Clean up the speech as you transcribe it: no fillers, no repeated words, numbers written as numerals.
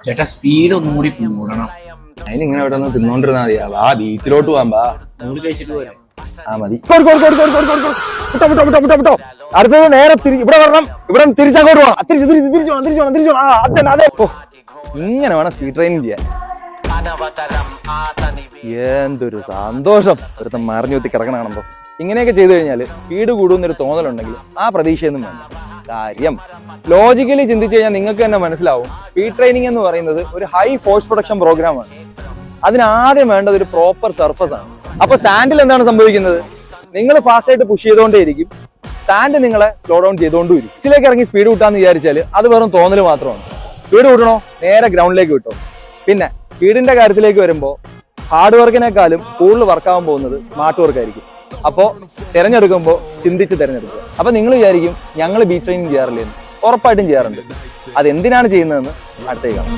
ചേട്ടാ സ്പീഡ് ഒന്നും കൂടി കൂടണം. അതിനിങ്ങനെ ഇവിടെ നിന്ന് തിന്നോണ്ടിരുന്നാ മതിയാ. വാ ബീച്ചിലോട്ട് പോവാൻ വാ. നൂല് കഴിച്ചിട്ട് പോരാ. ആ മതി. വിട്ടോ. അടുത്തത് നേരെ ഇവിടെ വരണം. ഇവിടെ തിരിച്ചങ്ങോട്ട് പോകണം. തിരിച്ചു പോകണം. ഇങ്ങനെ വേണം സ്പീഡ് ട്രെയിനിങ് ചെയ്യാൻ. എന്തൊരു സന്തോഷം ഒരുത്തം മറിഞ്ഞൂത്തി കിടക്കണ കാണുമ്പോ. ഇങ്ങനെയൊക്കെ ചെയ്തു കഴിഞ്ഞാൽ സ്പീഡ് കൂടുന്നൊരു തോന്നലുണ്ടെങ്കിൽ ആ പ്രതീക്ഷയൊന്നും വേണ്ട. കാര്യം ലോജിക്കലി ചിന്തിച്ചു കഴിഞ്ഞാൽ നിങ്ങൾക്ക് തന്നെ മനസ്സിലാവും, സ്പീഡ് ട്രെയിനിങ് എന്ന് പറയുന്നത് ഒരു ഹൈ ഫോഴ്സ് പ്രൊഡക്ഷൻ പ്രോഗ്രാമാണ്. അതിനാദ്യം വേണ്ടത് ഒരു പ്രോപ്പർ സർഫസ് ആണ്. അപ്പൊ സാൻഡിൽ എന്താണ് സംഭവിക്കുന്നത്? നിങ്ങൾ ഫാസ്റ്റ് ആയിട്ട് പുഷ് ചെയ്തുകൊണ്ടേയിരിക്കും, സാൻഡ് നിങ്ങളെ സ്ലോ ഡൗൺ ചെയ്തുകൊണ്ടിരിക്കും. ഇതിലേക്ക് ഇറങ്ങി സ്പീഡ് കൂട്ടാന്ന് വിചാരിച്ചാൽ അത് വെറും തോന്നൽ മാത്രമാണ്. സ്പീഡ് കൂട്ടണോ, നേരെ ഗ്രൗണ്ടിലേക്ക് വിട്ടോ. പിന്നെ സ്പീഡിന്റെ കാര്യത്തിലേക്ക് വരുമ്പോൾ ഹാർഡ് വർക്കിനേക്കാളും കൂടുതൽ വർക്കാവാൻ പോകുന്നത് സ്മാർട്ട് വർക്ക് ആയിരിക്കും. അപ്പോൾ തിരഞ്ഞെടുക്കുമ്പോൾ ചിന്തിച്ച് തിരഞ്ഞെടുക്കുക. അപ്പൊ നിങ്ങൾ വിചാരിക്കും ഞങ്ങൾ ബീച്ച് ട്രെയിനിങ് ചെയ്യാറില്ലെന്ന്. ഉറപ്പായിട്ടും ചെയ്യാറുണ്ട്. അതെന്തിനാണ് ചെയ്യുന്നതെന്ന് അടുത്തേക്ക് കാണാം.